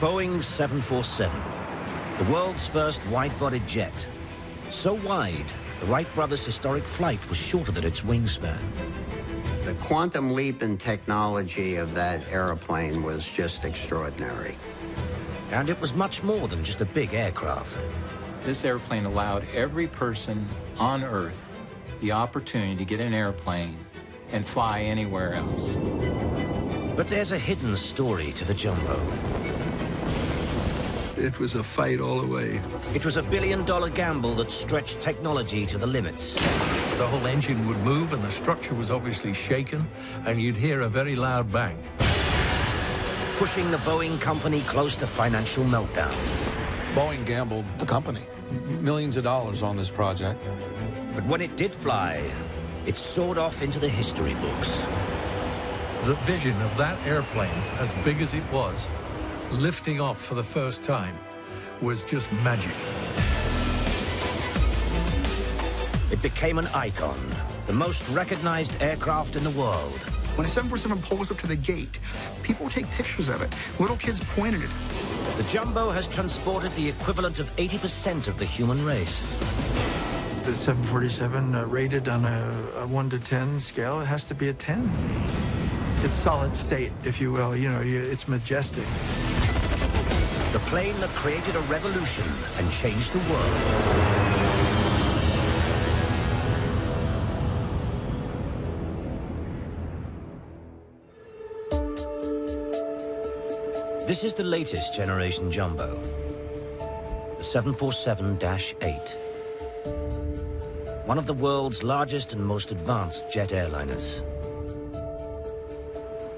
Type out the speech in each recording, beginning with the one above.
Boeing 747, the world's first wide-bodied jet. So wide, the Wright brothers' historic flight was shorter than its wingspan. The quantum leap in technology of that airplane was just extraordinary. And it was much more than just a big aircraft. This airplane allowed every person on Earth the opportunity to get an airplane and fly anywhere else. But there's a hidden story to the Jumbo. It was a fight all the way. It was a billion-dollar gamble that stretched technology to the limits. The whole engine would move and the structure was obviously shaken, and you'd hear a very loud bang. Pushing the Boeing company close to financial meltdown. Boeing gambled the company millions of dollars on this project. But when it did fly, it soared off into the history books. The vision of that airplane, as big as it was, lifting off for the first time, was just magic. It became an icon, the most recognized aircraft in the world. When a 747 pulls up to the gate, people take pictures of it. Little kids point at it. The Jumbo has transported the equivalent of 80% of the human race. The 747 rated on a 1 to 10 scale, it has to be a 10. It's solid state, if you will. You know, it's majestic. The plane that created a revolution and changed the world. This is the latest generation Jumbo, the 747-8. One of the world's largest and most advanced jet airliners.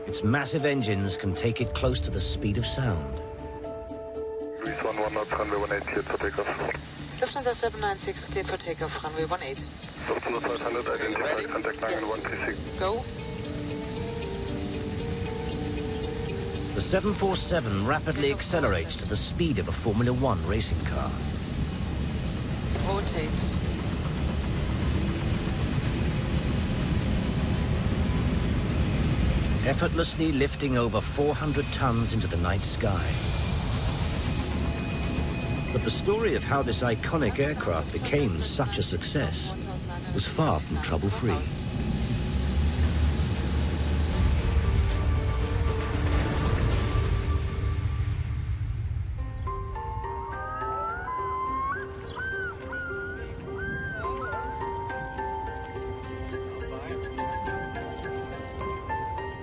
Its massive engines can take it close to the speed of sound. Lufthansa 796 cleared for takeoff, runway 18. Yes. Go. The 747 rapidly accelerates to the speed of a Formula One racing car. Rotate. Effortlessly lifting over 400 tons into the night sky. But the story of how this iconic aircraft became such a success was far from trouble-free.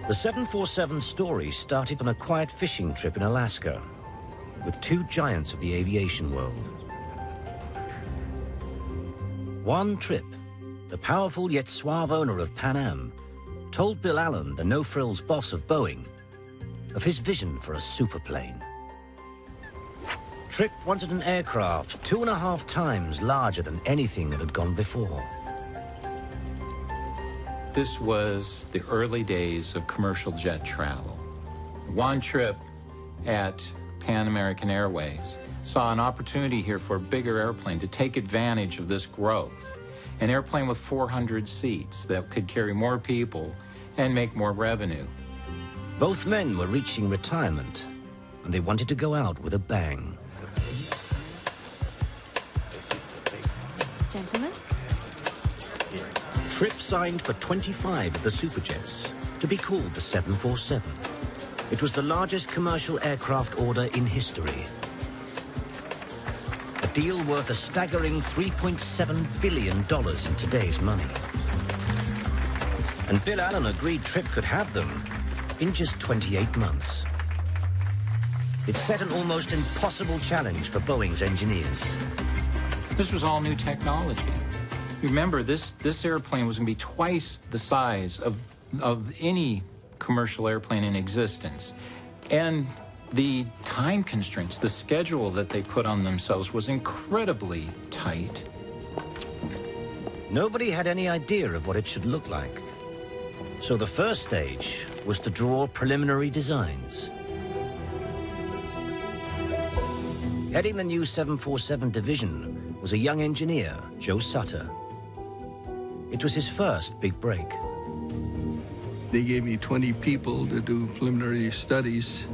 The 747 story started on a quiet fishing trip in Alaska with two giants of the aviation world. One Tripp, the powerful yet suave owner of Pan Am, told Bill Allen, the no-frills boss of Boeing, of his vision for a superplane. Tripp wanted an aircraft 2.5 times larger than anything that had gone before. This was the early days of commercial jet travel. Juan Tripp at Pan American Airways saw an opportunity here for a bigger airplane to take advantage of this growth. An airplane with 400 seats that could carry more people and make more revenue. Both men were reaching retirement, and they wanted to go out with a bang. Gentlemen? Tripp signed for 25 of the Superjets to be called the 747. It was the largest commercial aircraft order in history. A deal worth a staggering $3.7 billion in today's money. And Bill Allen agreed Tripp could have them in just 28 months. It set an almost impossible challenge for Boeing's engineers. This was all new technology. Remember, this airplane was going to be twice the size of any commercial airplane in existence. And the time constraints, the schedule that they put on themselves was incredibly tight. Nobody had any idea of what it should look like. So the first stage was to draw preliminary designs. Heading the new 747 division was a young engineer, Joe Sutter. It was his first big break. They gave me 20 people to do preliminary studies.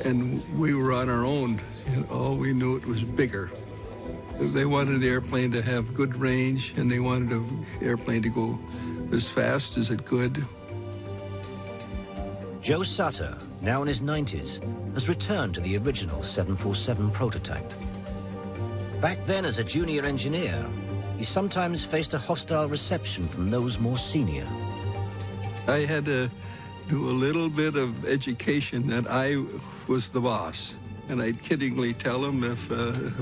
and we were on our own, and all we knew it was bigger. They wanted the airplane to have good range, and they wanted the airplane to go as fast as it could. Joe Sutter, now in his 90s, has returned to the original 747 prototype. Back then, as a junior engineer, he sometimes faced a hostile reception from those more senior. I had to do a little bit of education that I was the boss. And I'd kiddingly tell them if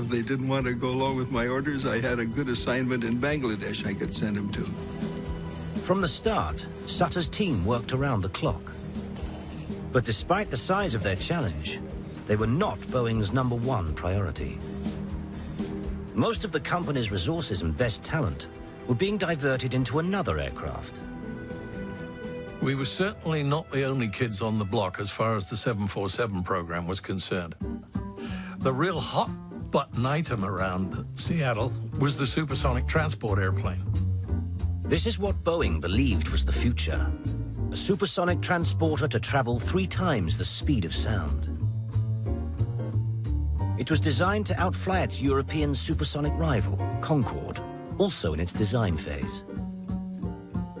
they didn't want to go along with my orders, I had a good assignment in Bangladesh I could send them to. From the start, Sutter's team worked around the clock. But despite the size of their challenge, they were not Boeing's #1 priority. Most of the company's resources and best talent were being diverted into another aircraft. We were certainly not the only kids on the block as far as the 747 program was concerned. The real hot-button item around Seattle was the supersonic transport airplane. This is what Boeing believed was the future. A supersonic transporter to travel 3 times the speed of sound. It was designed to outfly its European supersonic rival, Concorde, also in its design phase.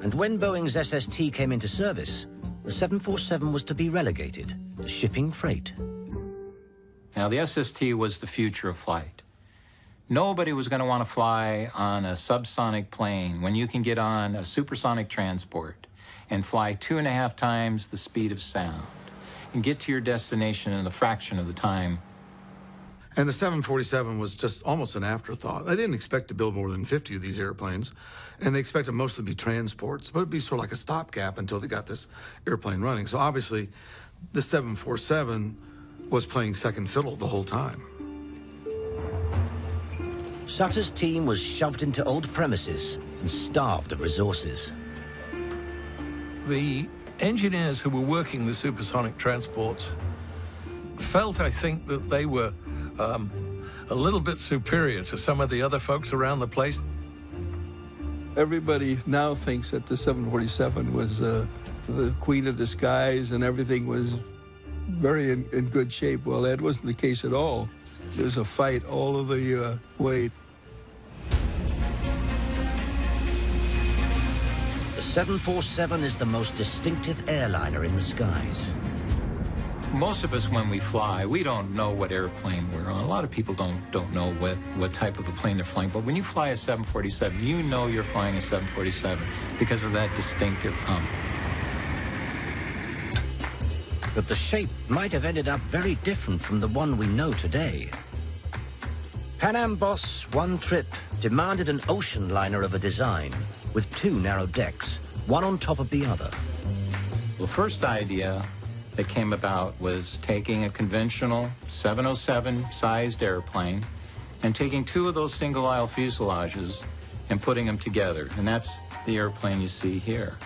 And when Boeing's SST came into service, the 747 was to be relegated to shipping freight. Now, the SST was the future of flight. Nobody was going to want to fly on a subsonic plane when you can get on a supersonic transport and fly 2.5 times the speed of sound and get to your destination in a fraction of the time. And the 747 was just almost an afterthought. They didn't expect to build more than 50 of these airplanes, and they expected most to be transports, but it'd be sort of like a stopgap until they got this airplane running. So obviously, the 747 was playing second fiddle the whole time. Sutter's team was shoved into old premises and starved of resources. The engineers who were working the supersonic transports felt, I think, that they were a little bit superior to some of the other folks around the place. Everybody now thinks that the 747 was the queen of the skies and everything was very in good shape. Well, that wasn't the case at all. There was a fight all of the way. The 747 is the most distinctive airliner in the skies. Most of us, when we fly, we don't know what airplane we're on. A lot of people don't know what type of a plane they're flying. But when you fly a 747, you know you're flying a 747 because of that distinctive hump. But the shape might have ended up very different from the one we know today. Pan Am boss One Trip demanded an ocean liner of a design with 2 narrow decks, one on top of the other. The first idea that came about was taking a conventional 707-sized airplane and taking 2 of those single-aisle fuselages and putting them together. And that's the airplane you see here.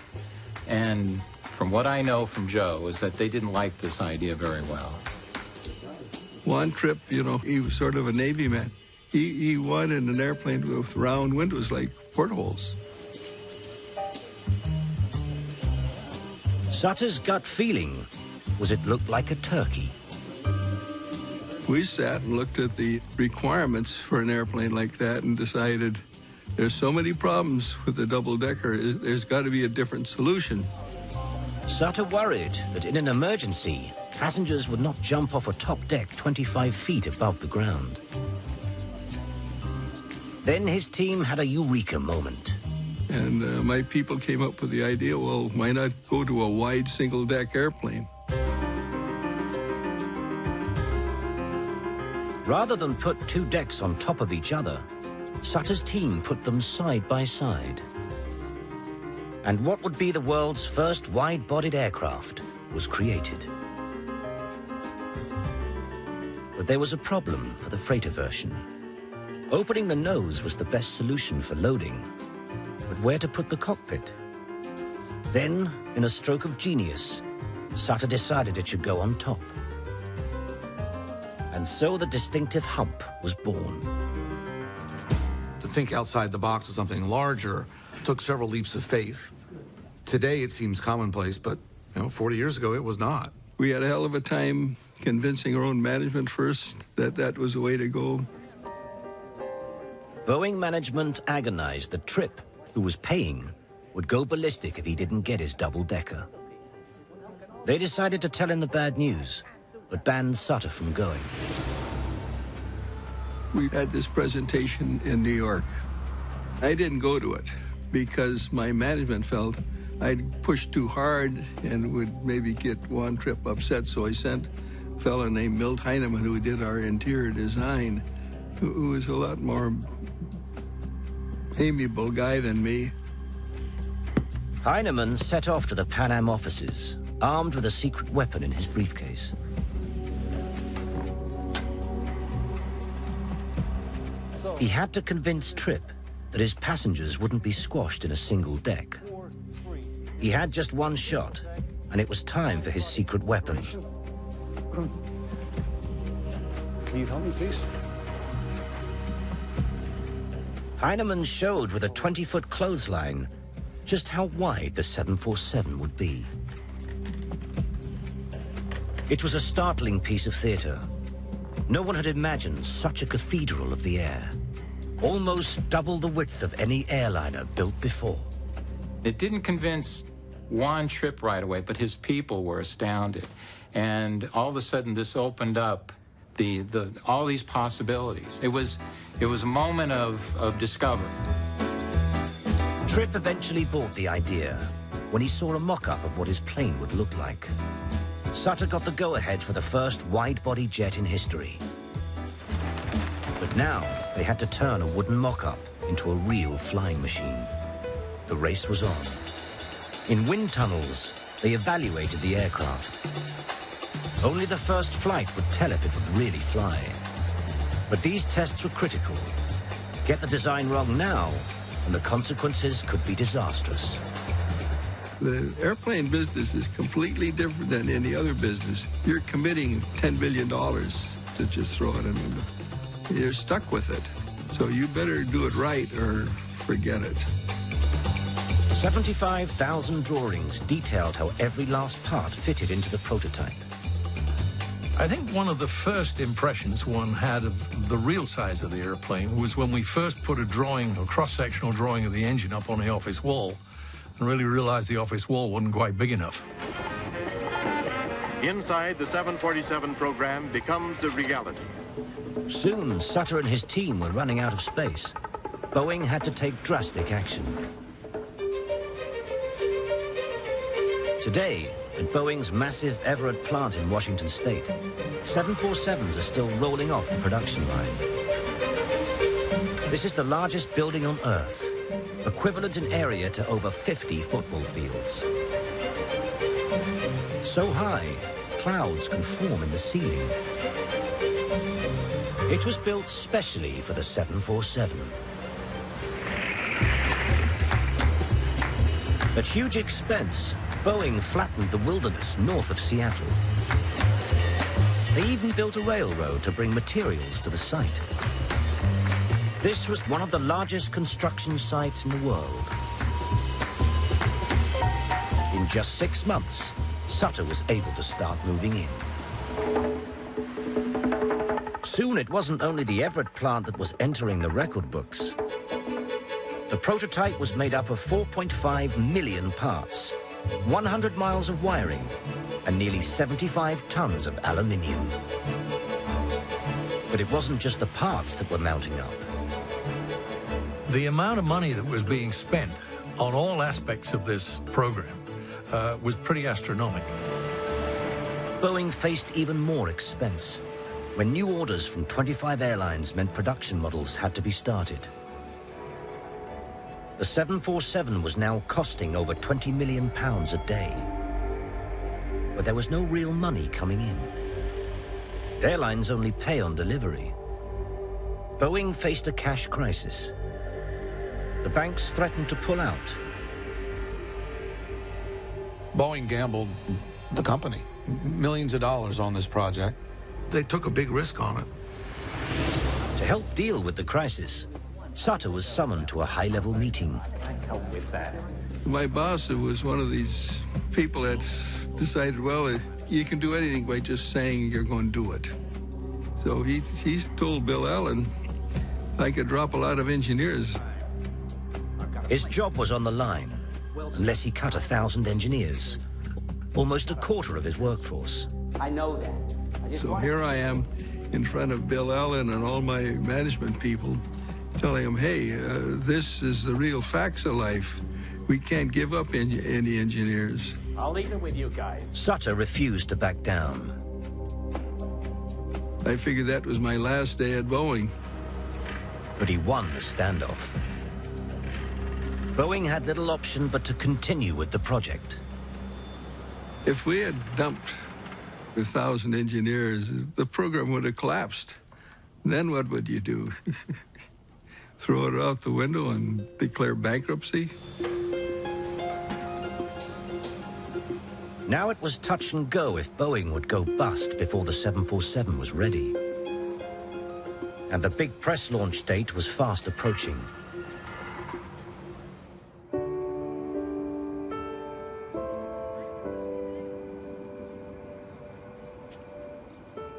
And from what I know from Joe is that they didn't like this idea very well. One Trip, you know, he was sort of a Navy man. He wanted an airplane with round windows like portholes. Sutter's gut feeling was it looked like a turkey. We sat and looked at the requirements for an airplane like that and decided there's so many problems with the double-decker, there's got to be a different solution. Sutter worried that in an emergency, passengers would not jump off a top deck 25 feet above the ground. Then his team had a eureka moment. And my people came up with the idea, well, why not go to a wide single-deck airplane? Rather than put 2 decks on top of each other, Sutter's team put them side by side. And what would be the world's first wide-bodied aircraft was created. But there was a problem for the freighter version. Opening the nose was the best solution for loading, but where to put the cockpit? Then, in a stroke of genius, Sutter decided it should go on top. And so the distinctive hump was born. To think outside the box of something larger took several leaps of faith. Today it seems commonplace, but 40 years ago it was not. We had a hell of a time convincing our own management first that that was the way to go. Boeing management agonized that Tripp, who was paying, would go ballistic if he didn't get his double-decker. They decided to tell him the bad news, but banned Sutter from going. We had this presentation in New York. I didn't go to it because my management felt I'd pushed too hard and would maybe get Juan Tripp upset, so I sent a fellow named Milt Heinemann, who did our interior design, who was a lot more amiable guy than me. Heinemann set off to the Pan Am offices, armed with a secret weapon in his briefcase. He had to convince Tripp that his passengers wouldn't be squashed in a single deck. He had just one shot, and it was time for his secret weapon. Can you help me, please? Heinemann showed with a 20-foot clothesline just how wide the 747 would be. It was a startling piece of theater. No one had imagined such a cathedral of the air, almost double the width of any airliner built before. It didn't convince Juan Tripp right away, but his people were astounded. And all of a sudden, this opened up all these possibilities. It was a moment of discovery. Tripp eventually bought the idea when he saw a mock-up of what his plane would look like. Sutter got the go-ahead for the first wide-body jet in history. But now, they had to turn a wooden mock-up into a real flying machine. The race was on. In wind tunnels, they evaluated the aircraft. Only the first flight would tell if it would really fly. But these tests were critical. Get the design wrong now, and the consequences could be disastrous. The airplane business is completely different than any other business. You're committing $10 billion to just throw it in. You're stuck with it. So you better do it right or forget it. 75,000 drawings detailed how every last part fitted into the prototype. I think one of the first impressions one had of the real size of the airplane was when we first put a cross-sectional drawing of the engine up on the office wall and really realized the office wall wasn't quite big enough. Inside, the 747 program becomes a reality. Soon, Sutter and his team were running out of space. Boeing had to take drastic action. Today, at Boeing's massive Everett plant in Washington State, 747s are still rolling off the production line. This is the largest building on Earth, equivalent in area to over 50 football fields. So high, clouds can form in the ceiling. It was built specially for the 747. At huge expense, Boeing flattened the wilderness north of Seattle. They even built a railroad to bring materials to the site. This was one of the largest construction sites in the world. In just 6 months, Sutter was able to start moving in. Soon it wasn't only the Everett plant that was entering the record books. The prototype was made up of 4.5 million parts, 100 miles of wiring, and nearly 75 tons of aluminium. But it wasn't just the parts that were mounting up. The amount of money that was being spent on all aspects of this program was pretty astronomical. Boeing faced even more expense when new orders from 25 airlines meant production models had to be started. The 747 was now costing over £20 million a day. But there was no real money coming in. Airlines only pay on delivery. Boeing faced a cash crisis. The banks threatened to pull out. Boeing gambled the company, millions of dollars on this project. They took a big risk on it. To help deal with the crisis, Sutter was summoned to a high-level meeting. My boss was one of these people that decided, well, you can do anything by just saying you're going to do it. So he's told Bill Allen, I could drop a lot of engineers. His job was on the line, unless he cut 1,000 engineers, almost a quarter of his workforce. I know that. So here I am in front of Bill Allen and all my management people, telling them, hey, this is the real facts of life. We can't give up any engineers. I'll leave it with you guys. Sutter refused to back down. I figured that was my last day at Boeing. But he won the standoff. Boeing had little option but to continue with the project. If we had dumped 1,000 engineers, the program would have collapsed. Then what would you do? Throw it out the window and declare bankruptcy? Now it was touch and go if Boeing would go bust before the 747 was ready. And the big press launch date was fast approaching.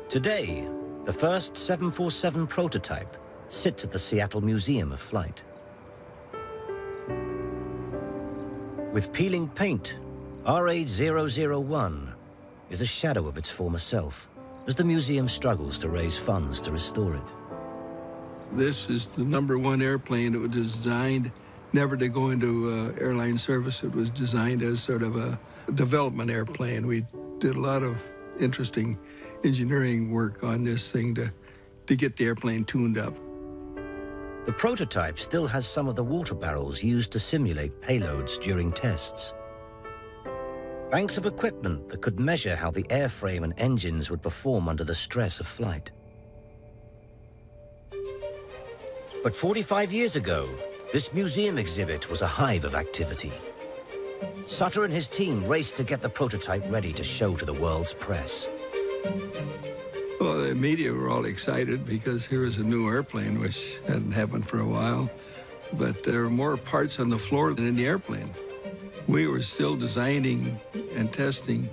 Today, the first 747 prototype sits at the Seattle Museum of Flight. With peeling paint, RH001 is a shadow of its former self as the museum struggles to raise funds to restore it. This is the #1 airplane. It was designed never to go into airline service. It was designed as sort of a development airplane. We did a lot of interesting engineering work on this thing to get the airplane tuned up. The prototype still has some of the water barrels used to simulate payloads during tests. Banks of equipment that could measure how the airframe and engines would perform under the stress of flight. But 45 years ago, this museum exhibit was a hive of activity. Sutter and his team raced to get the prototype ready to show to the world's press. Well, the media were all excited because here was a new airplane, which hadn't happened for a while. But there were more parts on the floor than in the airplane. We were still designing and testing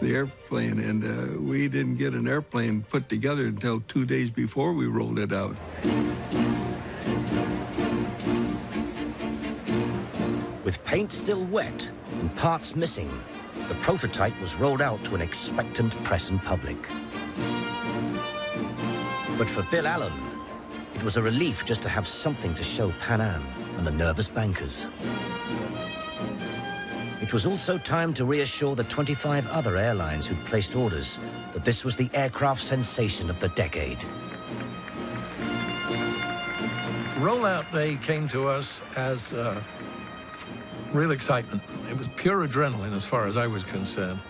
the airplane, and we didn't get an airplane put together until 2 days before we rolled it out. With paint still wet and parts missing, the prototype was rolled out to an expectant press and public. But for Bill Allen, it was a relief just to have something to show Pan Am and the nervous bankers. It was also time to reassure the 25 other airlines who'd placed orders that this was the aircraft sensation of the decade. Rollout day came to us as real excitement. It was pure adrenaline as far as I was concerned.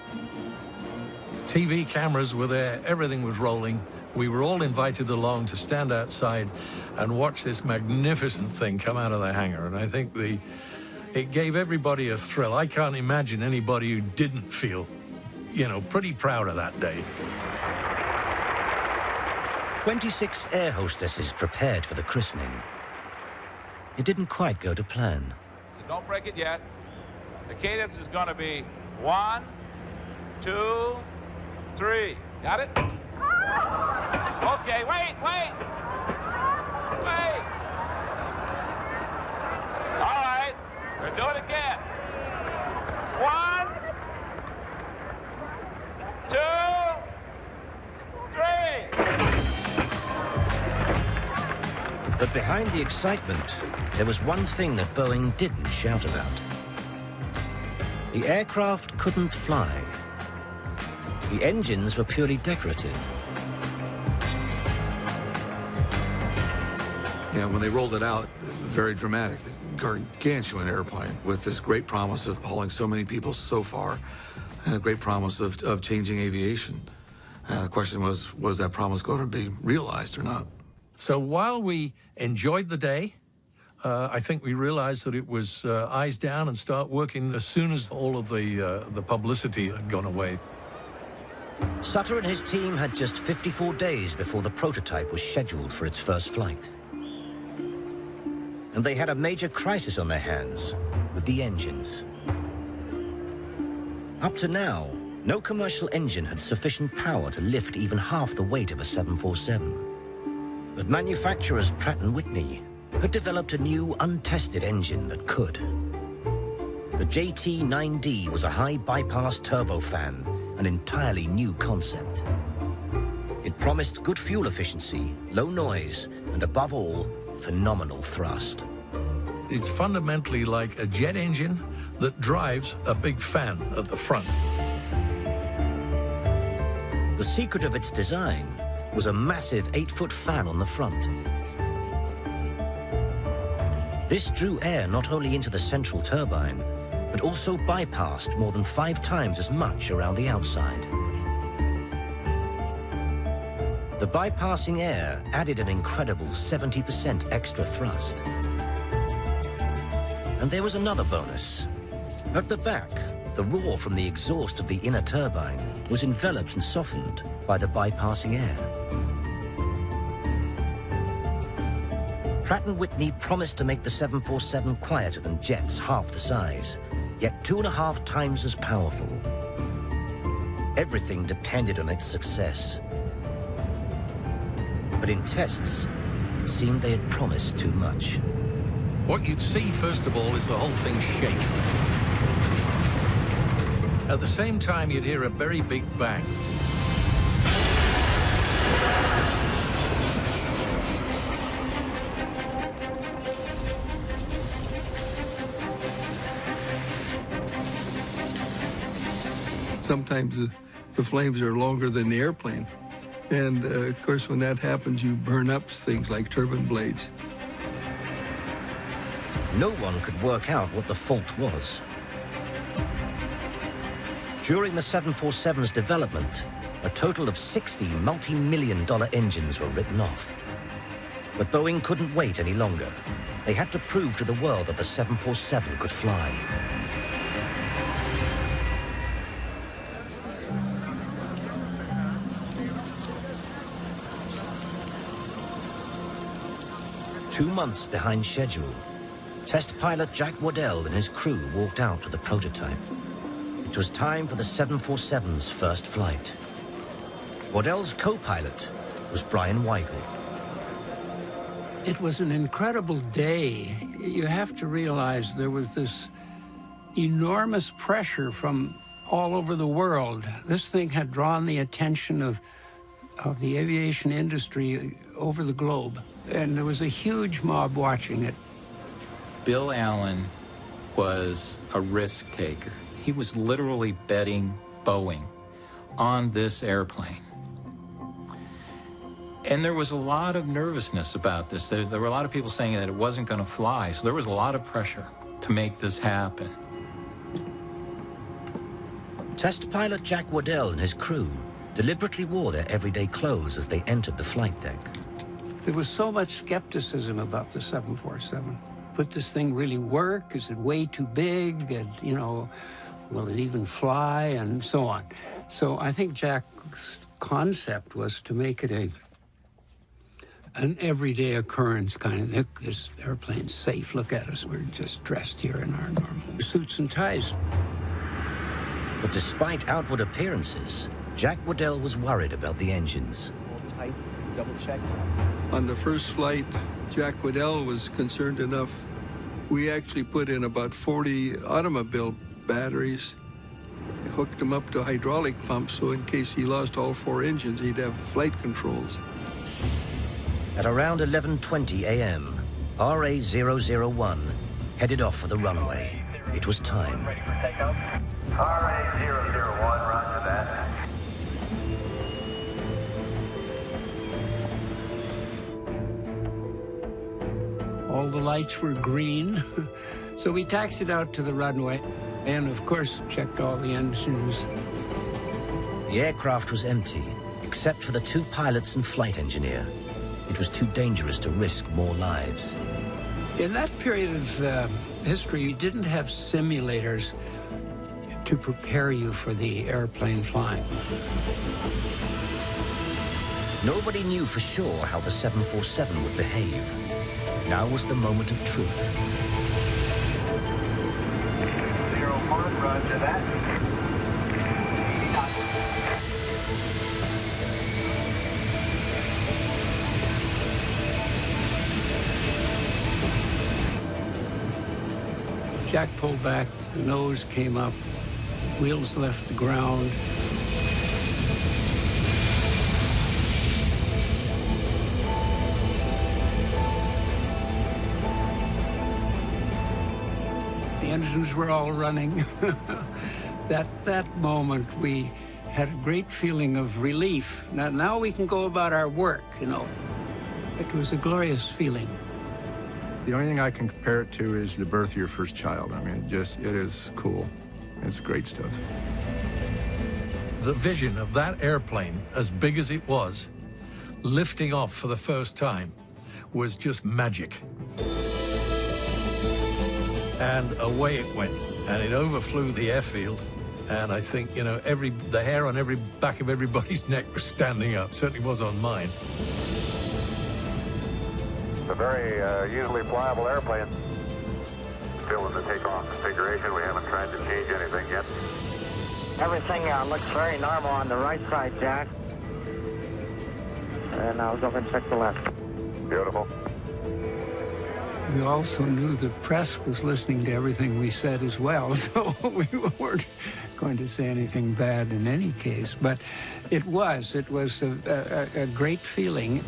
TV cameras were there, everything was rolling. We were all invited along to stand outside and watch this magnificent thing come out of the hangar. And I think it gave everybody a thrill. I can't imagine anybody who didn't feel, pretty proud of that day. 26 air hostesses prepared for the christening. It didn't quite go to plan. Don't break it yet. The cadence is going to be 1, 2, 3. Got it? Okay, wait. All right, we'll do it again. 1, 2, 3. But behind the excitement, there was one thing that Boeing didn't shout about. The aircraft couldn't fly. The engines were purely decorative. Yeah, when they rolled it out, very dramatic. Gargantuan airplane with this great promise of hauling so many people so far, and a great promise of changing aviation. The question was that promise going to be realized or not? So while we enjoyed the day, I think we realized that it was eyes down and start working as soon as all of the publicity had gone away. Sutter and his team had just 54 days before the prototype was scheduled for its first flight. And they had a major crisis on their hands with the engines. Up to now, No commercial engine had sufficient power to lift even half the weight of a 747. But manufacturers Pratt & Whitney had developed a new, untested engine that could. The JT9D was a high bypass turbofan, an entirely new concept. It promised good fuel efficiency, low noise, and above all, phenomenal thrust. It's fundamentally like a jet engine that drives a big fan at the front. The secret of its design was a massive 8-foot fan on the front. This drew air not only into the central turbine, but also bypassed more than 5 times as much around the outside. The bypassing air added an incredible 70% extra thrust. And there was another bonus. At the back, the roar from the exhaust of the inner turbine was enveloped and softened by the bypassing air. Pratt & Whitney promised to make the 747 quieter than jets half the size, yet 2.5 times as powerful. Everything depended on its success. But in tests, it seemed they had promised too much. What you'd see, first of all, is the whole thing shake. At the same time, you'd hear a very big bang. Sometimes the flames are longer than the airplane. And of course, when that happens, you burn up things like turbine blades. No one could work out what the fault was. During the 747's development, a total of 60 multi-million-dollar engines were written off. But Boeing couldn't wait any longer. They had to prove to the world that the 747 could fly. Two months behind schedule, test pilot Jack Waddell and his crew walked out to the prototype. It was time for the 747's first flight. Waddell's co-pilot was Brian Weigel. It was an incredible day. You have to realize there was this enormous pressure from all over the world. This thing had drawn the attention of the aviation industry over the globe, and there was a huge mob watching it. Bill Allen was a risk taker. He was literally betting Boeing on this airplane. And there was a lot of nervousness about this. There were a lot of people saying that it wasn't going to fly, so there was a lot of pressure to make this happen. Test pilot Jack Waddell and his crew deliberately wore their everyday clothes as they entered the flight deck. There was so much skepticism about the 747. Would this thing really work? Is it way too big? And, you know, will it even fly? And so on. So I think Jack's concept was to make it an everyday occurrence kind of. Look, this airplane's safe. Look at us. We're just dressed here in our normal suits and ties. But despite outward appearances, Jack Waddell was worried about the engines. Tight, double-checked. On the first flight, Jack Waddell was concerned enough. We actually put in about 40 automobile batteries, hooked them up to hydraulic pumps, so in case he lost all 4 engines, he'd have flight controls. At around 11:20 a.m., RA001 headed off for the runway. It was time. Ready for takeoff. RA001, roger that. All the lights were green. So we taxied out to the runway and, of course, checked all the engines. The aircraft was empty, except for the 2 pilots and flight engineer. It was too dangerous to risk more lives. In that period of history, you didn't have simulators to prepare you for the airplane flying. Nobody knew for sure how the 747 would behave. Now was the moment of truth. 01, roger that. Jack pulled back, the nose came up, wheels left the ground. The engines were all running. That moment, we had a great feeling of relief. Now we can go about our work, you know. It was a glorious feeling. The only thing I can compare it to is the birth of your first child. I mean, it is cool. It's great stuff. The vision of that airplane, as big as it was, lifting off for the first time, was just magic. And away it went, and it overflew the airfield. And I think, you know, the hair on every back of everybody's neck was standing up. Certainly was on mine. It's a very easily flyable airplane. Still in the takeoff configuration. We haven't tried to change anything yet. Everything looks very normal on the right side, Jack. And I was over and check the left. Beautiful. We also knew the press was listening to everything we said as well, so we weren't going to say anything bad in any case. But it was a great feeling.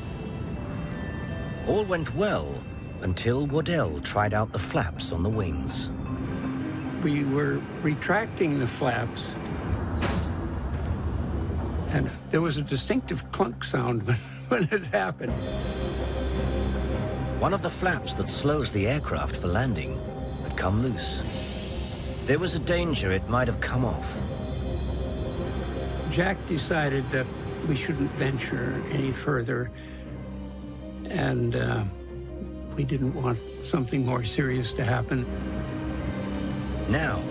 All went well until Waddell tried out the flaps on the wings. We were retracting the flaps, and there was a distinctive clunk sound when it happened. One of the flaps that slows the aircraft for landing had come loose. There was a danger it might have come off. Jack decided that we shouldn't venture any further, and we didn't want something more serious to happen. Now,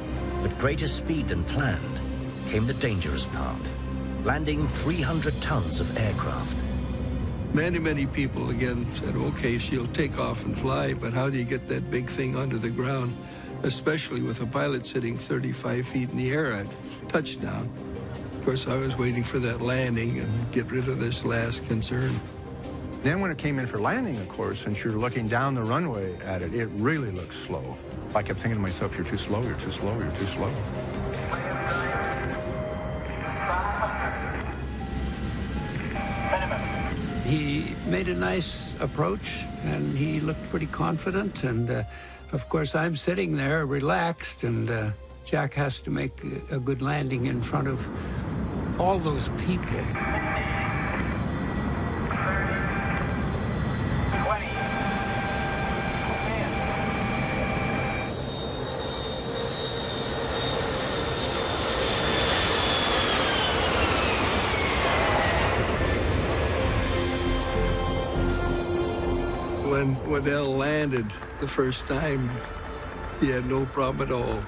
at greater speed than planned, came the dangerous part, landing 300 tons of aircraft. Many people again said, okay, she'll take off and fly, but how do you get that big thing onto the ground, especially with a pilot sitting 35 feet in the air at touchdown? Of course, I was waiting for that landing and get rid of this last concern. Then when it came in for landing, of course, since you're looking down the runway at it, it really looks slow. I kept thinking to myself, you're too slow, you're too slow, you're too slow. He made a nice approach, and he looked pretty confident. And, of course, I'm sitting there relaxed, and Jack has to make a good landing in front of all those people. When Waddell landed the first time, he had no problem at all.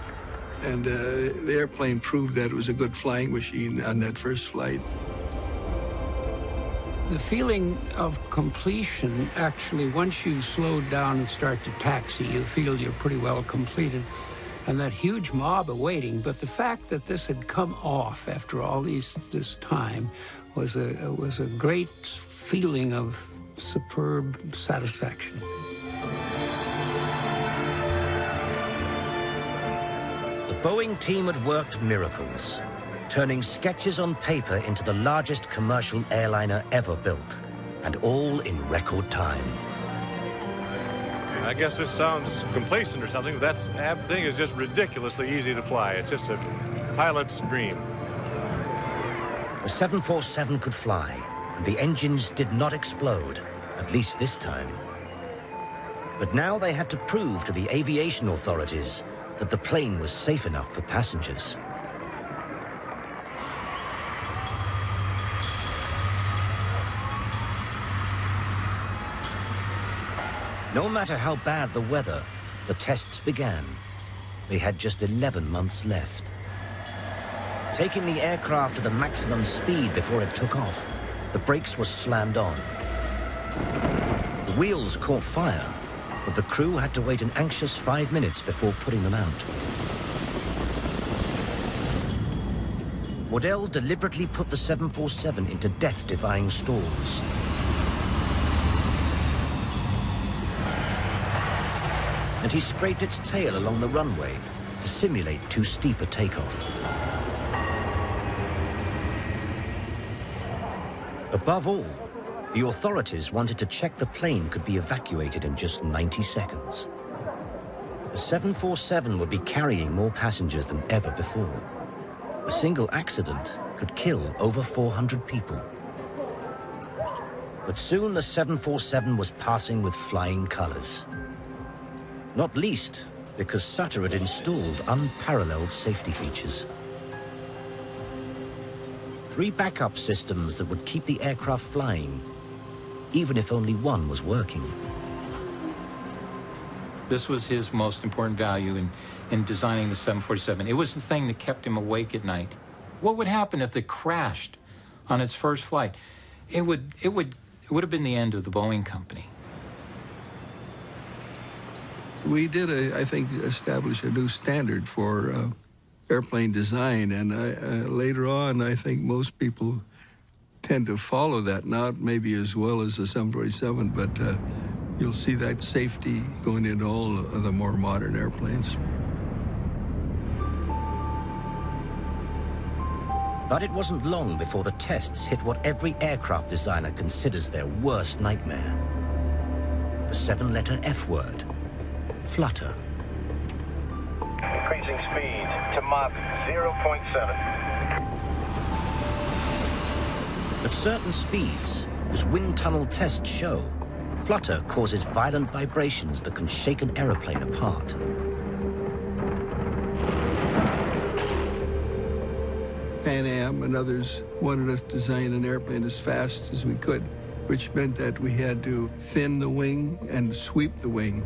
And the airplane proved that it was a good flying machine on that first flight. The feeling of completion, actually, once you've slowed down and start to taxi, you feel you're pretty well completed. And that huge mob awaiting, but the fact that this had come off after all this time was a great feeling of superb satisfaction. The Boeing team had worked miracles, turning sketches on paper into the largest commercial airliner ever built, and all in record time. I guess this sounds complacent or something, but that thing is just ridiculously easy to fly. It's just a pilot's dream. The 747 could fly, and the engines did not explode, at least this time. But now they had to prove to the aviation authorities that the plane was safe enough for passengers. No matter how bad the weather, the tests began. They had just 11 months left. Taking the aircraft to the maximum speed before it took off, the brakes were slammed on. The wheels caught fire, but the crew had to wait an anxious 5 minutes before putting them out. Waddell deliberately put the 747 into death-defying stalls. And he scraped its tail along the runway to simulate too steep a takeoff. Above all, the authorities wanted to check the plane could be evacuated in just 90 seconds. The 747 would be carrying more passengers than ever before. A single accident could kill over 400 people. But soon the 747 was passing with flying colors. Not least because Sutter had installed unparalleled safety features. 3 backup systems that would keep the aircraft flying, even if only one was working. This was his most important value in designing the 747. It was the thing that kept him awake at night. What would happen if it crashed on its first flight? It would have been the end of the Boeing company. We did, I think, establish a new standard for airplane design, and later on, I think most people tend to follow that, not maybe as well as the 747, but you'll see that safety going into all of the more modern airplanes. But it wasn't long before the tests hit what every aircraft designer considers their worst nightmare. The 7-letter F word, flutter. Increasing speed to Mach 0.7. At certain speeds, as wind tunnel tests show, flutter causes violent vibrations that can shake an aeroplane apart. Pan Am and others wanted us to design an airplane as fast as we could, which meant that we had to thin the wing and sweep the wing.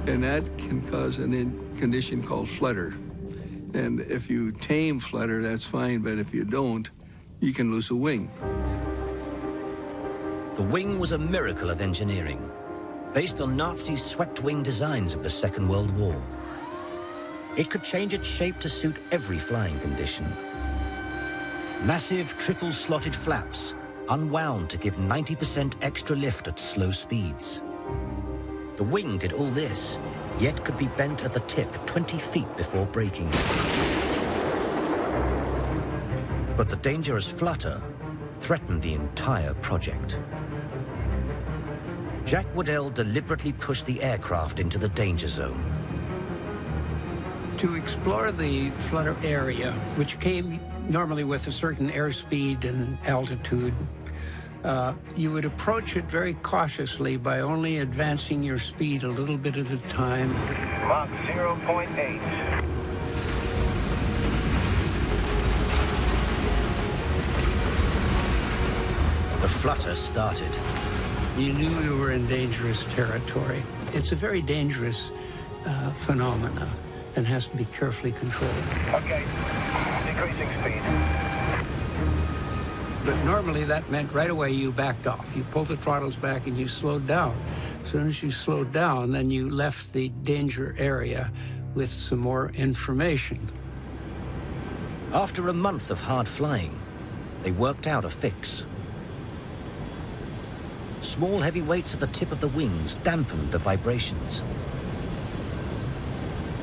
And that can cause a condition called flutter. And if you tame flutter, that's fine, but if you don't, you can lose a wing. The wing was a miracle of engineering, based on Nazi swept-wing designs of the Second World War. It could change its shape to suit every flying condition. Massive triple-slotted flaps unwound to give 90% extra lift at slow speeds. The wing did all this, yet could be bent at the tip 20 feet before braking. But the dangerous flutter threatened the entire project. Jack Waddell deliberately pushed the aircraft into the danger zone. To explore the flutter area, which came normally with a certain airspeed and altitude, you would approach it very cautiously by only advancing your speed a little bit at a time. Mach 0.8. The flutter started. You knew you were in dangerous territory. It's a very dangerous phenomena and has to be carefully controlled. Okay, decreasing speed. But normally that meant right away you backed off. You pulled the throttles back and you slowed down. As soon as you slowed down, then you left the danger area with some more information. After a month of hard flying, they worked out a fix. Small heavy weights at the tip of the wings dampened the vibrations.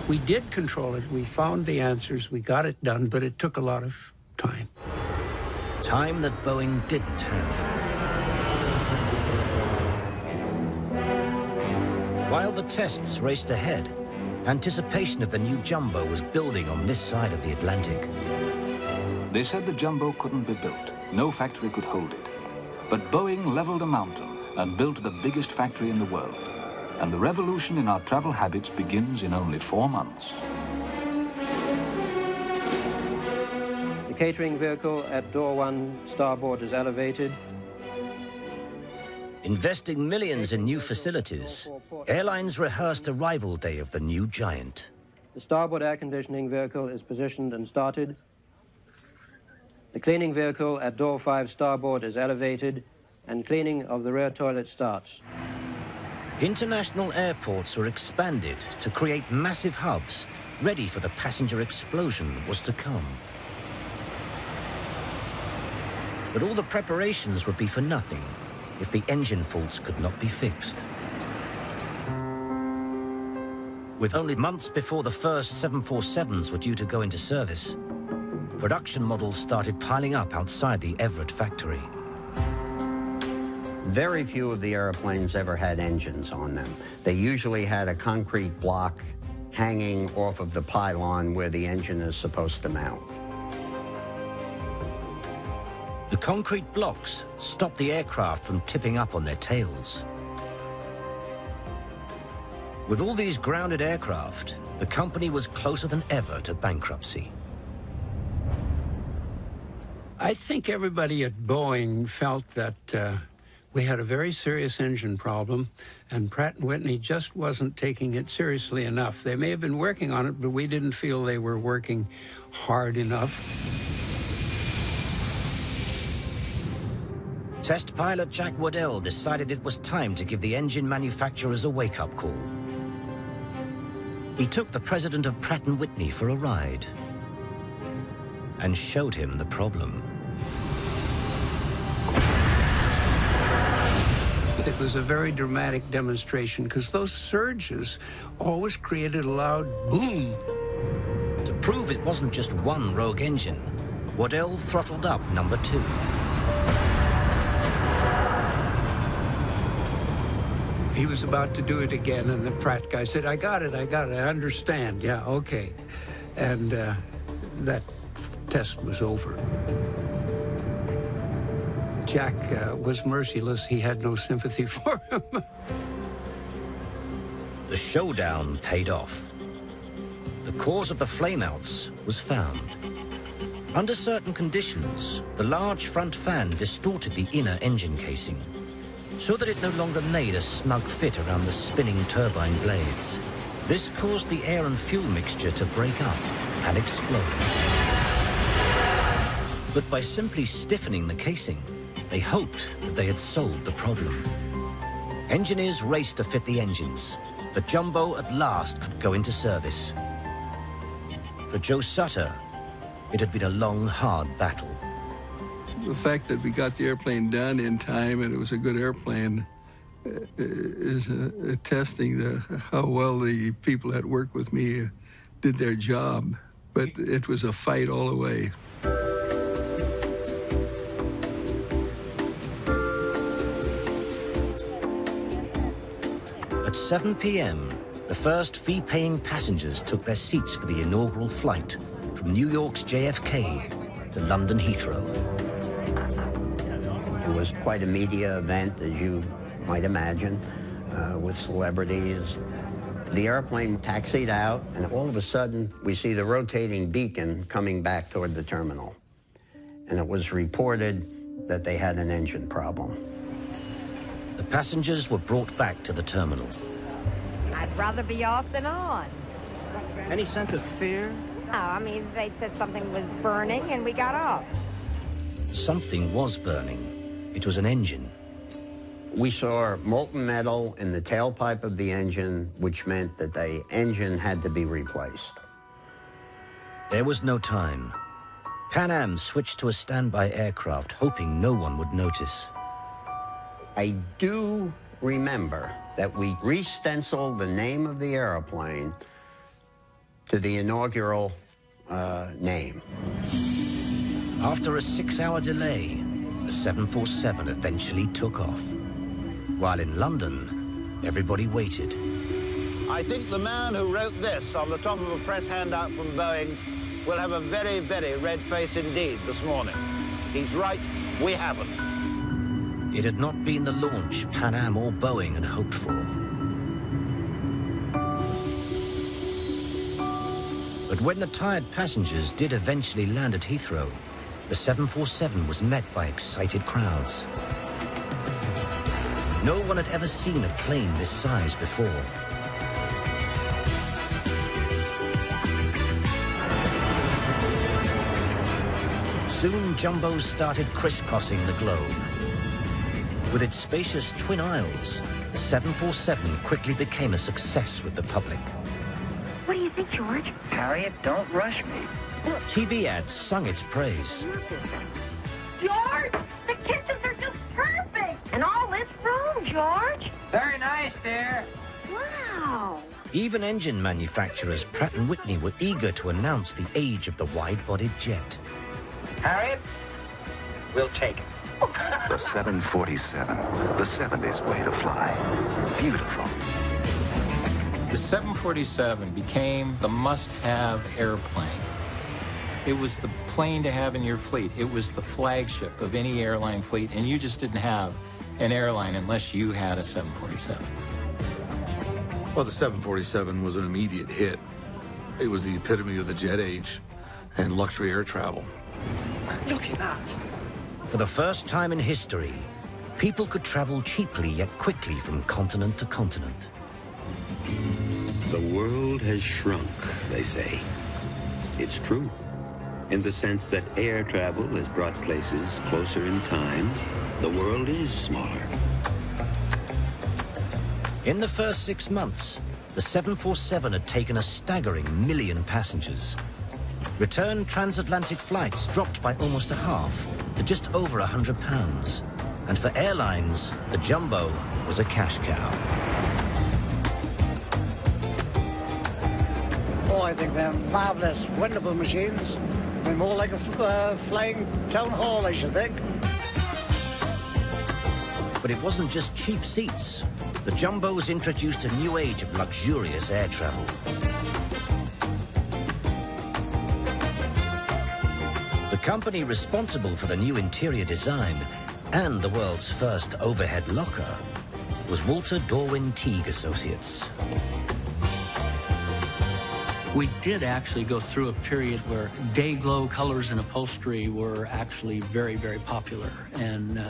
We did control it. We found the answers. We got it done, but it took a lot of time. Time that Boeing didn't have. While the tests raced ahead, anticipation of the new Jumbo was building on this side of the Atlantic. They said the Jumbo couldn't be built. No factory could hold it. But Boeing leveled a mountain and built the biggest factory in the world. And the revolution in our travel habits begins in only 4 months. The catering vehicle at door 1 starboard is elevated. Investing millions in new facilities, airlines rehearsed arrival day of the new giant. The starboard air conditioning vehicle is positioned and started. The cleaning vehicle at door 5 starboard is elevated, and cleaning of the rear toilet starts. International airports were expanded to create massive hubs ready for the passenger explosion was to come. But all the preparations would be for nothing if the engine faults could not be fixed. With only months before the first 747s were due to go into service, production models started piling up outside the Everett factory. Very few of the airplanes ever had engines on them. They usually had a concrete block hanging off of the pylon where the engine is supposed to mount. The concrete blocks stopped the aircraft from tipping up on their tails. With all these grounded aircraft, the company was closer than ever to bankruptcy. I think everybody at Boeing felt that we had a very serious engine problem, and Pratt & Whitney just wasn't taking it seriously enough. They may have been working on it, but we didn't feel they were working hard enough. Test pilot Jack Waddell decided it was time to give the engine manufacturers a wake-up call. He took the president of Pratt & Whitney for a ride and showed him the problem. It was a very dramatic demonstration because those surges always created a loud boom. To prove it wasn't just one rogue engine, Waddell throttled up number 2. He was about to do it again, and the Pratt guy said, I got it, I understand. Yeah, okay. And that test was over. Jack was merciless. He had no sympathy for him. The showdown paid off. The cause of the flameouts was found. Under certain conditions, the large front fan distorted the inner engine casing, so that it no longer made a snug fit around the spinning turbine blades. This caused the air and fuel mixture to break up and explode. But by simply stiffening the casing, they hoped that they had solved the problem. Engineers raced to fit the engines. The Jumbo at last could go into service. For Joe Sutter, it had been a long, hard battle. The fact that we got the airplane done in time and it was a good airplane is attesting how well the people that worked with me did their job. But it was a fight all the way. At 7 p.m., the first fee-paying passengers took their seats for the inaugural flight from New York's JFK to London Heathrow. It was quite a media event, as you might imagine, with celebrities. The airplane taxied out, and all of a sudden, we see the rotating beacon coming back toward the terminal. And it was reported that they had an engine problem. The passengers were brought back to the terminal. I'd rather be off than on. Any sense of fear? No, I mean, they said something was burning and we got off. Something was burning. It was an engine. We saw molten metal in the tailpipe of the engine, which meant that the engine had to be replaced. There was no time. Pan Am switched to a standby aircraft, hoping no one would notice. I do remember that we re-stenciled the name of the airplane to the inaugural name. After a 6-hour delay, the 747 eventually took off. While in London, everybody waited. I think the man who wrote this on the top of a press handout from Boeing's will have a very, very red face indeed this morning. He's right, we haven't. It had not been the launch Pan Am or Boeing had hoped for. But when the tired passengers did eventually land at Heathrow, the 747 was met by excited crowds. No one had ever seen a plane this size before. Soon, jumbos started crisscrossing the globe. With its spacious twin aisles, the 747 quickly became a success with the public. What do you think, George? Harriet, don't rush me. TV ads sung its praise. George! The kitchens are just perfect! And all this room, George! Very nice, dear. Wow! Even engine manufacturers Pratt & Whitney were eager to announce the age of the wide-bodied jet. Harriet, we'll take it. The 747, the 70s way to fly. Beautiful. The 747 became the must-have airplane. It was the plane to have in your fleet. It was the flagship of any airline fleet, and you just didn't have an airline unless you had a 747. Well, the 747 was an immediate hit. It was the epitome of the jet age and luxury air travel. Look at that. For the first time in history, people could travel cheaply yet quickly from continent to continent. The world has shrunk, they say. It's true, in the sense that air travel has brought places closer in time. The world is smaller. In the first 6 months, the 747 had taken a staggering 1 million passengers. Return transatlantic flights dropped by almost a half to just over £100. And for airlines, the Jumbo was a cash cow. Oh, I think they're marvelous, wonderful machines. They're more like a flying town hall, I should think. But it wasn't just cheap seats. The Jumbos introduced a new age of luxurious air travel. The company responsible for the new interior design and the world's first overhead locker was Walter Dorwin Teague Associates. We did actually go through a period where day glow colors and upholstery were actually very, very popular. And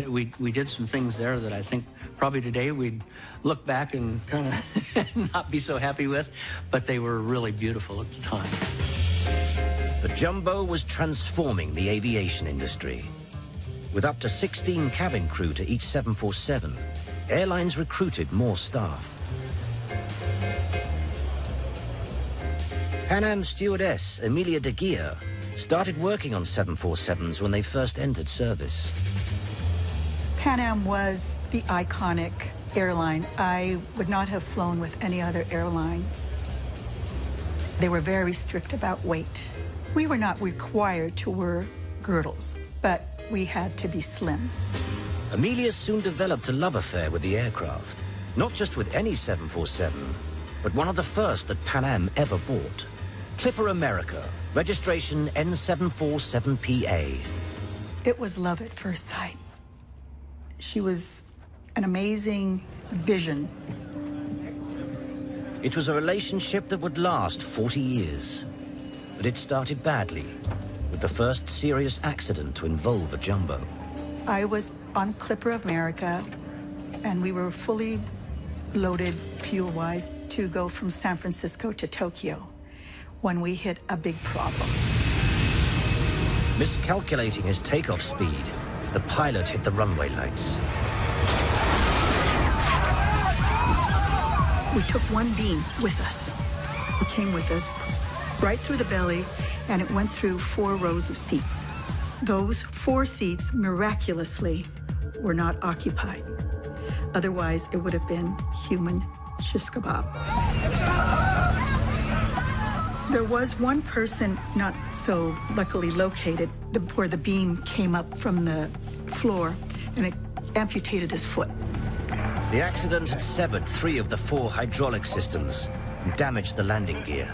we did some things there that I think probably today we'd look back and kind of not be so happy with, but they were really beautiful at the time. The Jumbo was transforming the aviation industry. With up to 16 cabin crew to each 747, airlines recruited more staff. Pan Am stewardess Amelia de Geer started working on 747s when they first entered service. Pan Am was the iconic airline. I would not have flown with any other airline. They were very strict about weight. We were not required to wear girdles, but we had to be slim. Amelia soon developed a love affair with the aircraft, not just with any 747, but one of the first that Pan Am ever bought. Clipper America, registration N747PA. It was love at first sight. She was an amazing vision. It was a relationship that would last 40 years. But it started badly, with the first serious accident to involve a Jumbo. I was on Clipper America, and we were fully loaded fuel-wise to go from San Francisco to Tokyo when we hit a big problem. Miscalculating his takeoff speed, the pilot hit the runway lights. We took one beam with us. It came with us right through the belly, and it went through 4 rows of seats. Those 4 seats, miraculously, were not occupied. Otherwise, it would have been human shish kebab. There was one person not so luckily located where the beam came up from the floor, and it amputated his foot. The accident had severed 3 of the 4 hydraulic systems and damaged the landing gear.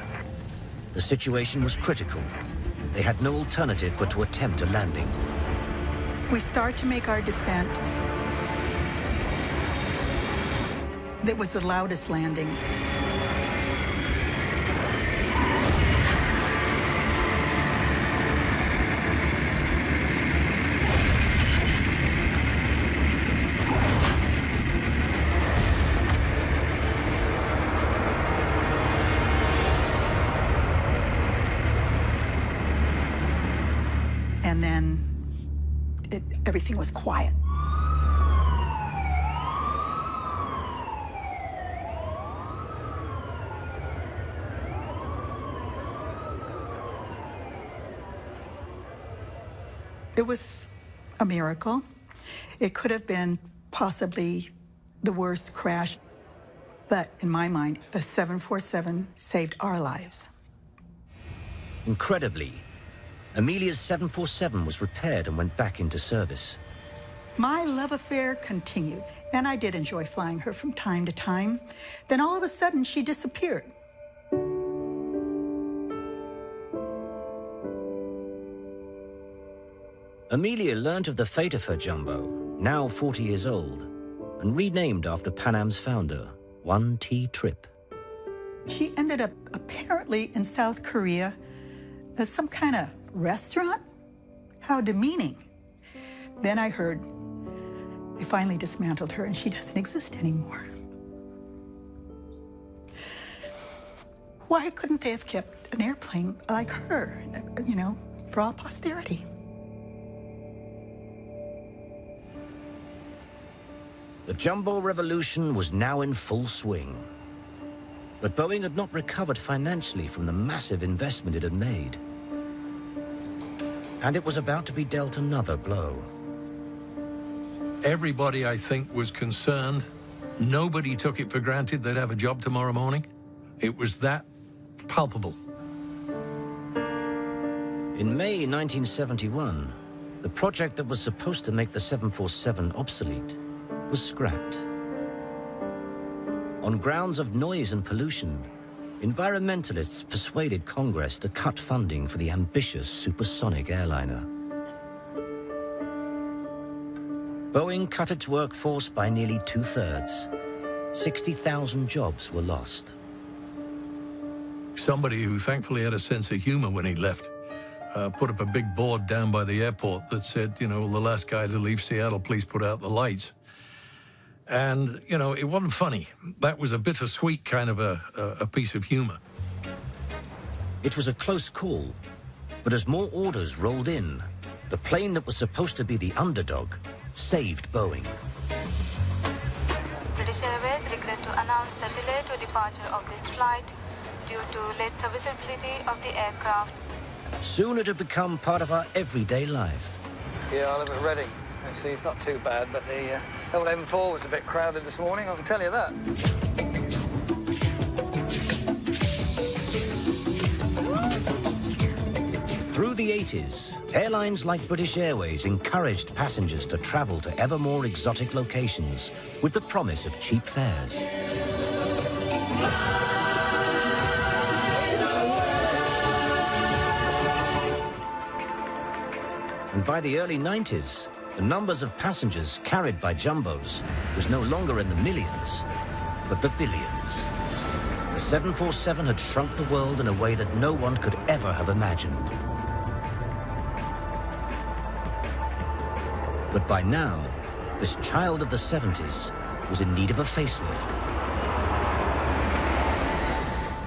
The situation was critical. They had no alternative but to attempt a landing. We start to make our descent. That was the loudest landing. And then everything was quiet. It was a miracle. It could have been possibly the worst crash. But in my mind, the 747 saved our lives. Incredibly, Amelia's 747 was repaired and went back into service. My love affair continued, and I did enjoy flying her from time to time. Then all of a sudden, she disappeared. Amelia learned of the fate of her jumbo, now 40 years old, and renamed after Pan Am's founder, 1T Tripp. She ended up apparently in South Korea as some kind of restaurant? How demeaning. Then I heard they finally dismantled her and she doesn't exist anymore. Why couldn't they have kept an airplane like her, you know, for all posterity? The jumbo revolution was now in full swing. But Boeing had not recovered financially from the massive investment it had made. And it was about to be dealt another blow. Everybody, I think, was concerned. Nobody took it for granted they'd have a job tomorrow morning. It was that palpable. In May 1971, the project that was supposed to make the 747 obsolete was scrapped. On grounds of noise and pollution, environmentalists persuaded Congress to cut funding for the ambitious supersonic airliner. Boeing cut its workforce by nearly 2/3. 60,000 jobs were lost. Somebody who thankfully had a sense of humor when he left put up a big board down by the airport that said, you know, the last guy to leave Seattle, please put out the lights. And, you know, it wasn't funny. That was a bittersweet kind of a piece of humor. It was a close call, but as more orders rolled in, the plane that was supposed to be the underdog saved Boeing. British Airways regret to announce a delay to departure of this flight due to late serviceability of the aircraft. Soon it had become part of our everyday life. Yeah, I live at Reading. Actually, it's not too bad, but the old M4 was a bit crowded this morning, I can tell you that. Through the 80s, airlines like British Airways encouraged passengers to travel to ever more exotic locations with the promise of cheap fares. And by the early 90s, the numbers of passengers carried by jumbos was no longer in the millions, but the billions. The 747 had shrunk the world in a way that no one could ever have imagined. But by now, this child of the 70s was in need of a facelift.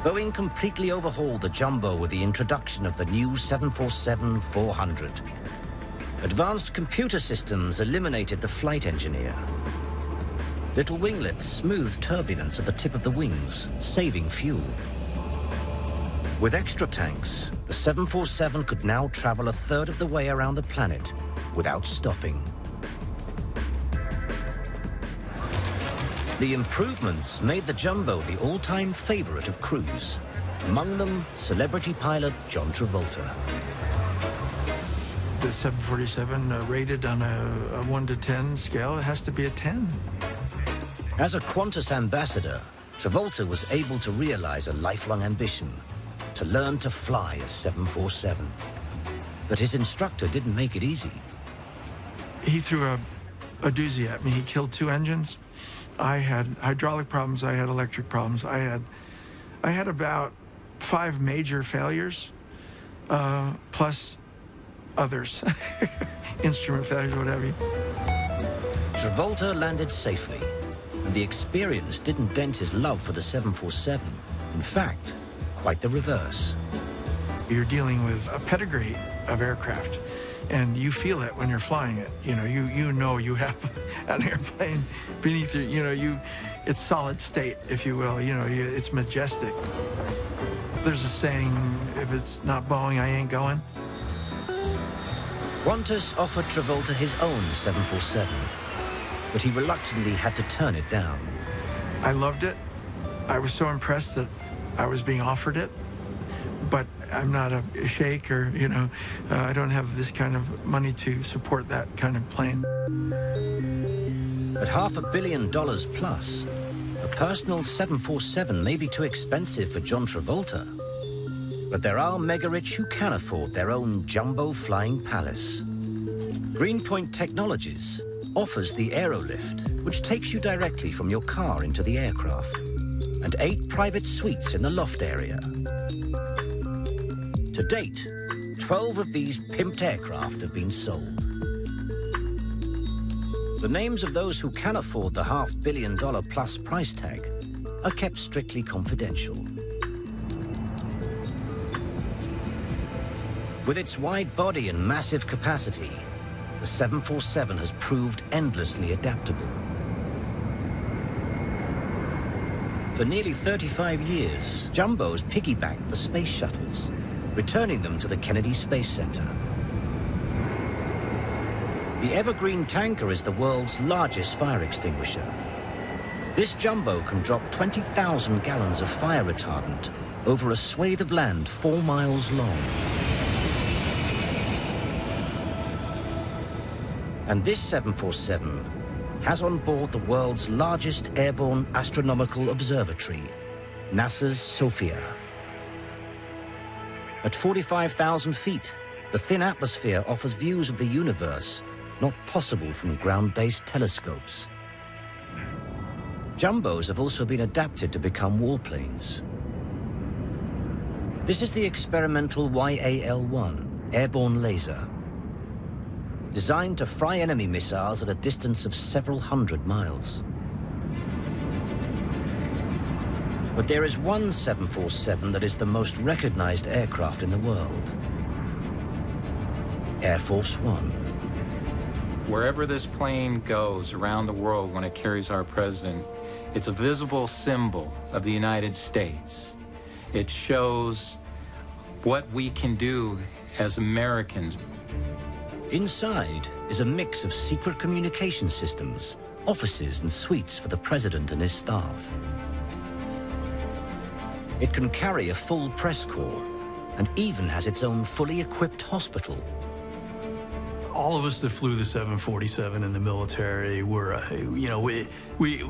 Boeing completely overhauled the jumbo with the introduction of the new 747-400. Advanced computer systems eliminated the flight engineer. Little winglets smoothed turbulence at the tip of the wings, saving fuel. With extra tanks, the 747 could now travel 1/3 of the way around the planet without stopping. The improvements made the jumbo the all-time favorite of crews. Among them, celebrity pilot John Travolta. The 747 rated on a 1 to 10 scale, it has to be a 10. As a Qantas ambassador, Travolta was able to realize a lifelong ambition, to learn to fly a 747. But his instructor didn't make it easy. He threw a doozy at me. He killed 2 engines. I had hydraulic problems, I had electric problems. I had about 5 major failures, plus others, instrument failures, whatever. Travolta landed safely, and the experience didn't dent his love for the 747. In fact, quite the reverse. You're dealing with a pedigree of aircraft, and you feel it when you're flying it. You know you have an airplane beneath you. It's solid state, if you will. It's majestic. There's a saying, if it's not Boeing, I ain't going. Qantas offered Travolta his own 747, but he reluctantly had to turn it down. I loved it. I was so impressed that I was being offered it, but I'm not a sheikh or, you know, I don't have this kind of money to support that kind of plane. At $500 million plus, a personal 747 may be too expensive for John Travolta. But there are mega-rich who can afford their own jumbo flying palace. Greenpoint Technologies offers the Aerolift, which takes you directly from your car into the aircraft, and 8 private suites in the loft area. To date, 12 of these pimped aircraft have been sold. The names of those who can afford the $500 million plus price tag are kept strictly confidential. With its wide body and massive capacity, the 747 has proved endlessly adaptable. For nearly 35 years, Jumbos piggybacked the space shuttles, returning them to the Kennedy Space Center. The Evergreen tanker is the world's largest fire extinguisher. This jumbo can drop 20,000 gallons of fire retardant over a swathe of land 4 miles long. And this 747 has on board the world's largest airborne astronomical observatory, NASA's SOFIA. At 45,000 feet, the thin atmosphere offers views of the universe not possible from ground-based telescopes. Jumbos have also been adapted to become warplanes. This is the experimental YAL-1 airborne laser, designed to fry enemy missiles at a distance of several hundred miles. But there is one 747 that is the most recognized aircraft in the world. Air Force One. Wherever this plane goes around the world when it carries our president, it's a visible symbol of the United States. It shows what we can do as Americans. Inside is a mix of secret communication systems, offices and suites for the president and his staff. It can carry a full press corps and even has its own fully equipped hospital. All of us that flew the 747 in the military were, you know, we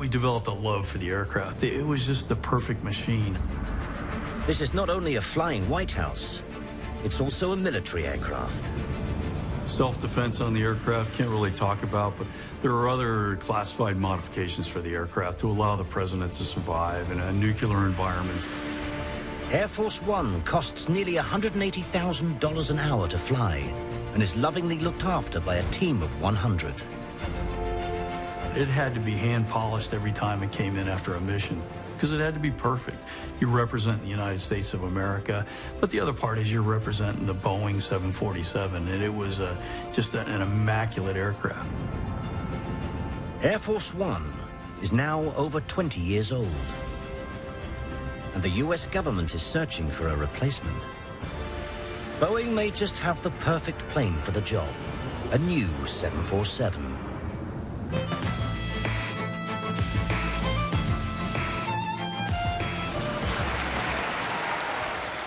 developed a love for the aircraft. It was just the perfect machine. This is not only a flying White House, it's also a military aircraft. Self-defense on the aircraft, can't really talk about, but there are other classified modifications for the aircraft to allow the president to survive in a nuclear environment. Air Force One costs nearly $180,000 an hour to fly and is lovingly looked after by a team of 100. It had to be hand-polished every time it came in after a mission, because it had to be perfect. You represent the United States of America, but the other part is you're representing the Boeing 747, and it was just an immaculate aircraft. Air Force One is now over 20 years old, and the US government is searching for a replacement. Boeing may just have the perfect plane for the job, a new 747.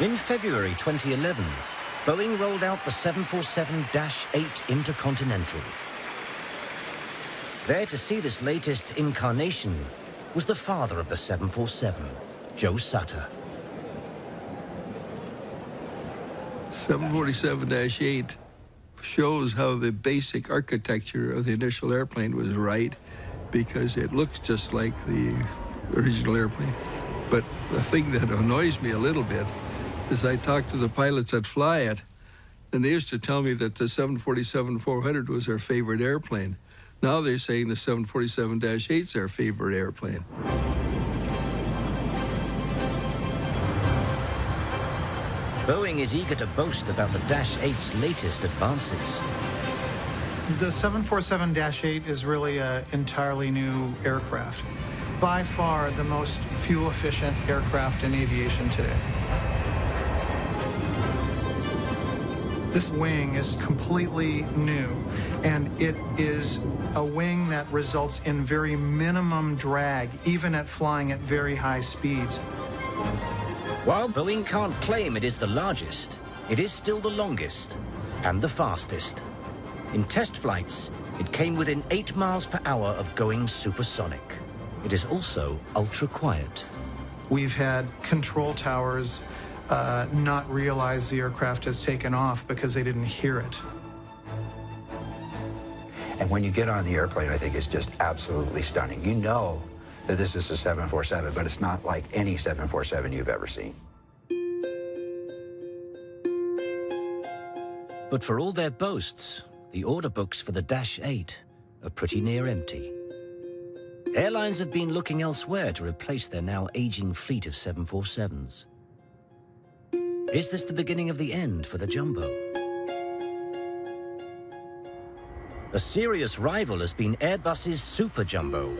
In February 2011, Boeing rolled out the 747-8 Intercontinental. There to see this latest incarnation was the father of the 747, Joe Sutter. 747-8 shows how the basic architecture of the initial airplane was right, because it looks just like the original airplane. But the thing that annoys me a little bit is I talked to the pilots that fly it, and they used to tell me that the 747-400 was their favorite airplane. Now they're saying the 747-8 is their favorite airplane. Boeing is eager to boast about the Dash 8's latest advances. The 747-8 is really an entirely new aircraft. By far the most fuel-efficient aircraft in aviation today. This wing is completely new, and it is a wing that results in very minimum drag, even at flying at very high speeds. While Boeing can't claim it is the largest, it is still the longest and the fastest. In test flights, it came within 8 miles per hour of going supersonic. It is also ultra-quiet. We've had control towers not realize the aircraft has taken off because they didn't hear it. And when you get on the airplane, I think it's just absolutely stunning. You know that this is a 747, but it's not like any 747 you've ever seen. But for all their boasts, the order books for the Dash 8 are pretty near empty. Airlines have been looking elsewhere to replace their now aging fleet of 747s. Is this the beginning of the end for the Jumbo? A serious rival has been Airbus's Super Jumbo,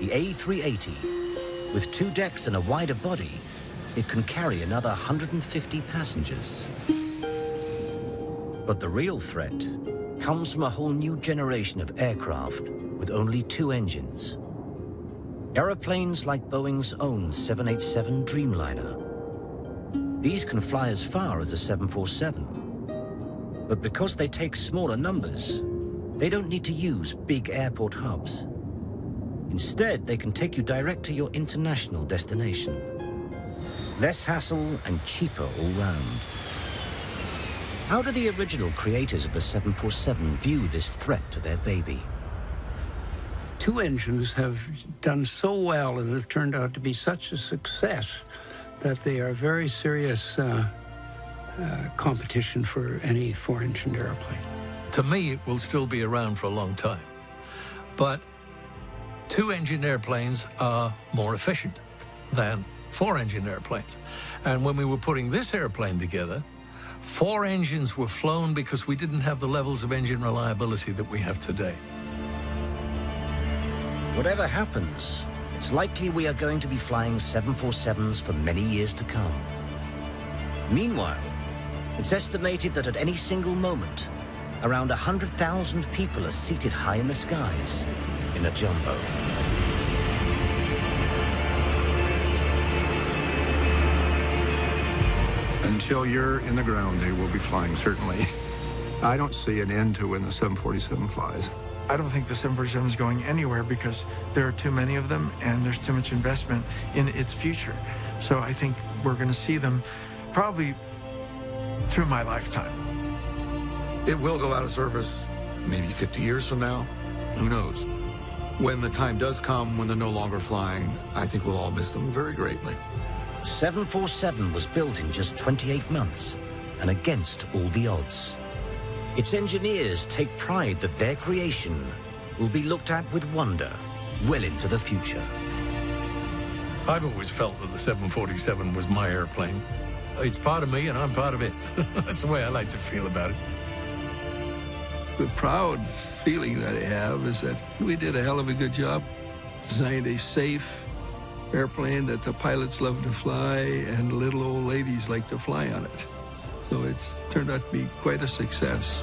the A380. With 2 decks and a wider body, it can carry another 150 passengers. But the real threat comes from a whole new generation of aircraft with only 2 engines. Aeroplanes like Boeing's own 787 Dreamliner. These can fly as far as a 747. But because they take smaller numbers, they don't need to use big airport hubs. Instead, they can take you direct to your international destination. Less hassle and cheaper all round. How do the original creators of the 747 view this threat to their baby? 2 engines have done so well and have turned out to be such a success that they are very serious competition for any 4-engined airplane. To me, it will still be around for a long time. But 2-engine airplanes are more efficient than 4-engine airplanes. And when we were putting this airplane together, 4 engines were flown because we didn't have the levels of engine reliability that we have today. Whatever happens, it's likely we are going to be flying 747s for many years to come. Meanwhile, it's estimated that at any single moment, around 100,000 people are seated high in the skies in a Jumbo. Until you're in the ground, they will be flying, certainly. I don't see an end to when the 747 flies. I don't think the 747 is going anywhere because there are too many of them and there's too much investment in its future. So I think we're going to see them probably through my lifetime. It will go out of service maybe 50 years from now. Who knows? When the time does come, when they're no longer flying, I think we'll all miss them very greatly. 747 was built in just 28 months and against all the odds. Its engineers take pride that their creation will be looked at with wonder well into the future. I've always felt that the 747 was my airplane. It's part of me and I'm part of it. That's the way I like to feel about it. The proud feeling that I have is that we did a hell of a good job. Designed a safe airplane that the pilots love to fly and little old ladies like to fly on it. So it's turned out to be quite a success.